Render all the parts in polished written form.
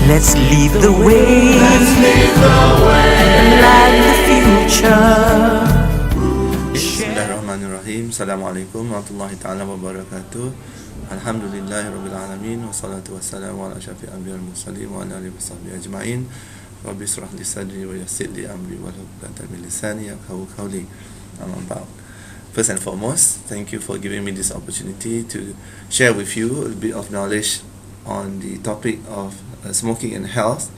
Let's lead the way. Let's lead the way. And light the future. Bismillahirrahmanirrahim. Assalamualaikum warahmatullahi ta'ala wabarakatuh. Alhamdulillahi rabbil alamin. Wassalatu wassalamu ala syafi'il anbiya'i wal mursalin wa ala alihi washabbihi ajma'in. Rabbi israh li sadri wa yassir li amri wa hlul 'uqdatam min lisani yafqahu qawli. Amma ba'd. First and foremost, thank you for giving me this opportunity to share with you a bit of knowledge on the topic of smoking and health,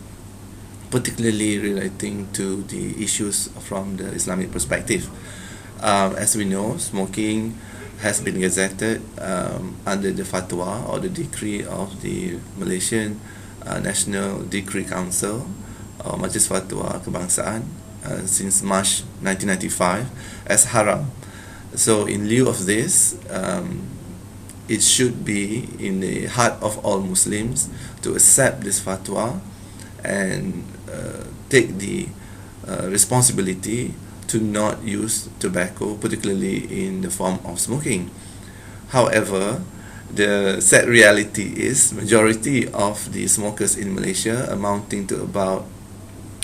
particularly relating to the issues from the Islamic perspective. As we know, smoking has been gazetted under the fatwa or the decree of the Malaysian National Decree Council or Majlis Fatwa Kebangsaan since March 1995 as haram. So in lieu of this, it should be in the heart of all Muslims to accept this fatwa and take the responsibility to not use tobacco, particularly in the form of smoking. However, the sad reality is majority of the smokers in Malaysia, amounting to about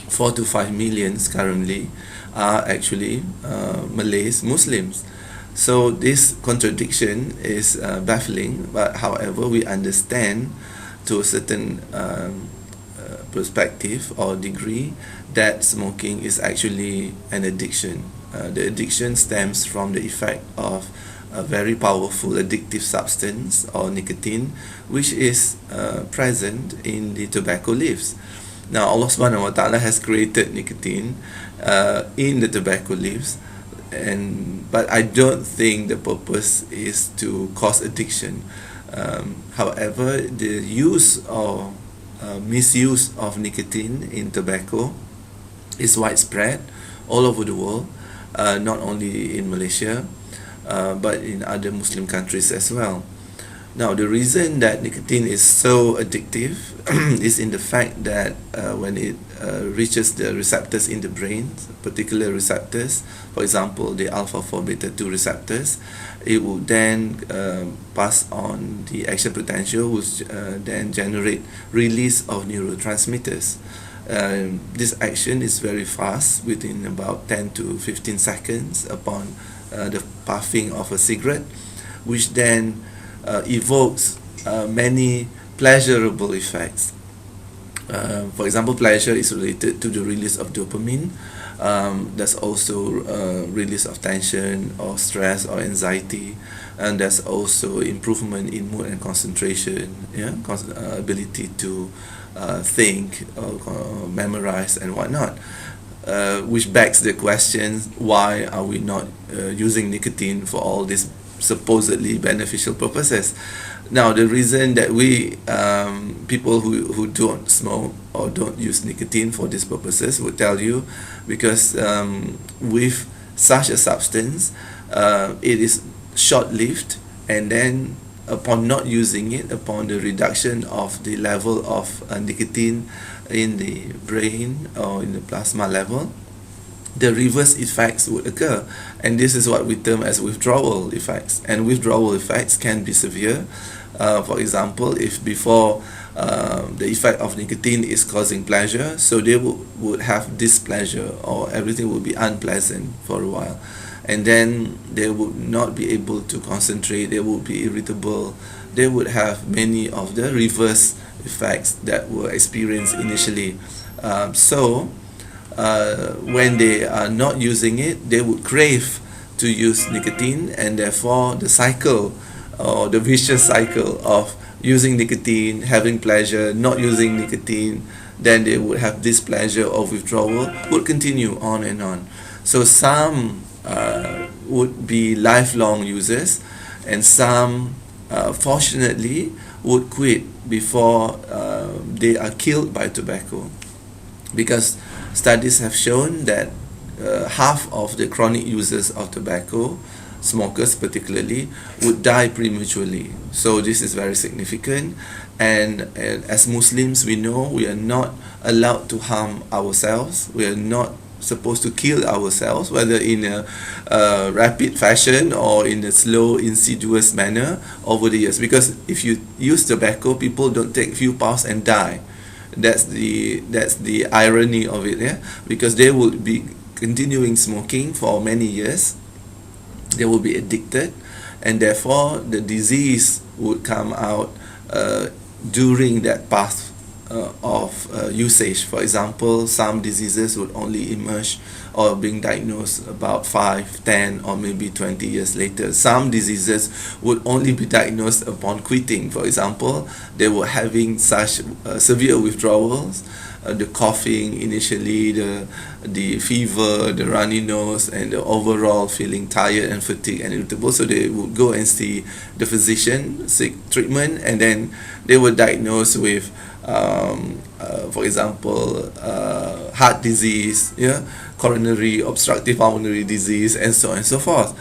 4 to 5 million currently, are actually Malays, Muslims. So this contradiction is baffling, but however we understand to a certain perspective or degree that smoking is actually an addiction. The addiction stems from the effect of a very powerful addictive substance or nicotine, which is present in the tobacco leaves. Now Allah subhanahu wa ta'ala has created nicotine in the tobacco leaves, but I don't think the purpose is to cause addiction. However, the use or misuse of nicotine in tobacco is widespread all over the world, not only in Malaysia, but in other Muslim countries as well. Now, the reason that nicotine is so addictive is in the fact that when it reaches the receptors in the brain, particular receptors, for example, the alpha-4 beta-2 receptors, it will then pass on the action potential, which then generate release of neurotransmitters. This action is very fast, within about 10 to 15 seconds upon the puffing of a cigarette, which then evokes many pleasurable effects. For example, pleasure is related to the release of dopamine. There's also release of tension or stress or anxiety, and there's also improvement in mood and concentration, ability to think or memorize and whatnot. Which begs the question, why are we not using nicotine for all these supposedly beneficial purposes? Now, the reason that we people who don't smoke or don't use nicotine for these purposes would tell you because with such a substance, it is short-lived, and then upon not using it, upon the reduction of the level of nicotine in the brain or in the plasma level, the reverse effects would occur, and this is what we term as withdrawal effects. And withdrawal effects can be severe. For example, if before the effect of nicotine is causing pleasure, so they would have displeasure, or everything would be unpleasant for a while, and then they would not be able to concentrate, they would be irritable, they would have many of the reverse effects that were experienced initially. When they are not using it, they would crave to use nicotine, and therefore the cycle or the vicious cycle of using nicotine, having pleasure, not using nicotine, then they would have displeasure or withdrawal, would continue on and on. So some would be lifelong users, and some fortunately would quit before they are killed by tobacco, because studies have shown that half of the chronic users of tobacco, smokers particularly, would die prematurely. So this is very significant, and as Muslims we know we are not allowed to harm ourselves. We are not supposed to kill ourselves, whether in a rapid fashion or in a slow, insidious manner over the years. Because if you use tobacco, people don't take few puffs and die. That's the irony of it, yeah, because they would be continuing smoking for many years. They will be addicted, and therefore the disease would come out during that path of usage. For example, some diseases would only emerge or being diagnosed about 5, 10, or maybe 20 years later. Some diseases would only be diagnosed upon quitting. For example, they were having such severe withdrawals, the coughing initially, the fever, the runny nose, and the overall feeling tired and fatigued and irritable. So they would go and see the physician, seek treatment, and then they were diagnosed with for example, heart disease, yeah, coronary obstructive pulmonary disease, and so on and so forth.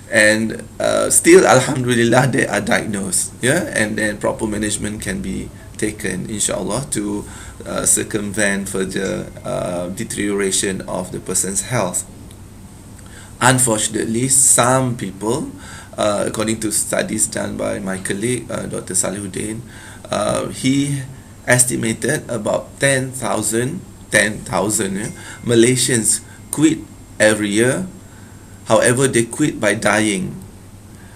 And still, alhamdulillah, they are diagnosed, yeah, and then proper management can be taken, inshallah, to circumvent further deterioration of the person's health. Unfortunately, some people, according to studies done by my colleague, Dr. Salihuddin, he estimated about 10,000 Malaysians quit every year. However, they quit by dying.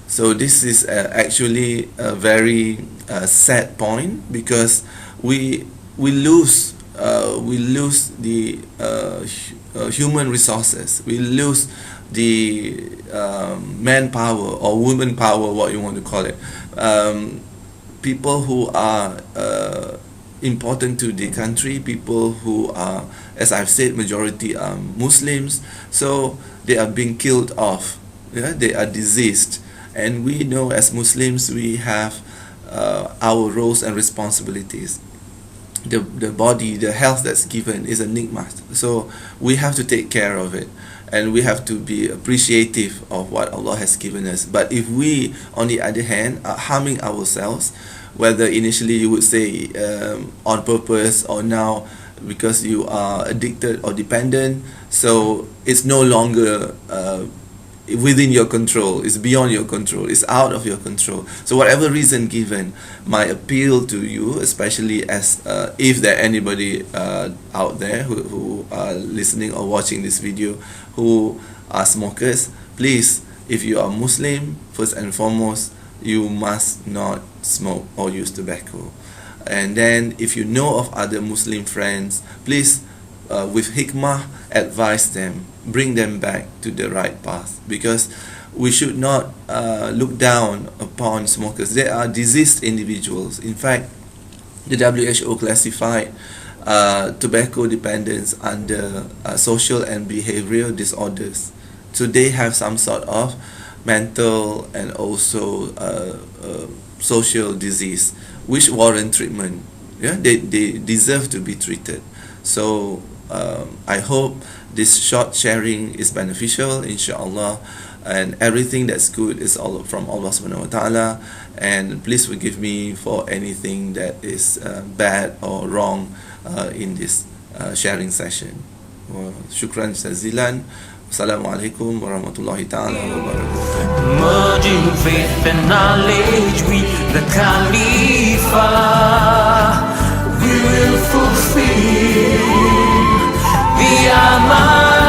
So this is actually a very sad point, because we lose the human resources. We lose the manpower or woman power, what you want to call it. People who are important to the country, people who are, as I've said, majority are Muslims, so they are being killed off, yeah? They are diseased, and we know as Muslims we have our roles and responsibilities. The body, the health that's given is a ni'mah, so we have to take care of it, and we have to be appreciative of what Allah has given us. But if we, on the other hand, are harming ourselves, whether initially you would say on purpose, or now because you are addicted or dependent, so it's no longer within your control, it's beyond your control, it's out of your control. So whatever reason given, my appeal to you, especially as if there anybody out there who are listening or watching this video who are smokers, please, if you are Muslim, first and foremost, you must not smoke or use tobacco. And then if you know of other Muslim friends, please with hikmah advise them, bring them back to the right path, because we should not look down upon smokers. They are diseased individuals. In fact, the WHO classified tobacco dependence under social and behavioral disorders. So they have some sort of mental and also social disease which warrant treatment. Yeah, they deserve to be treated. So I hope this short sharing is beneficial, inshallah, and everything that's good is all from Allah subhanahu wa ta'ala. And please forgive me for anything that is bad or wrong in this sharing session. Shukran jazilan. Assalamualaikum warahmatullahi ta'ala wabarakatuh. Merging faith and knowledge with the Khalifa, we will fulfill the Amal.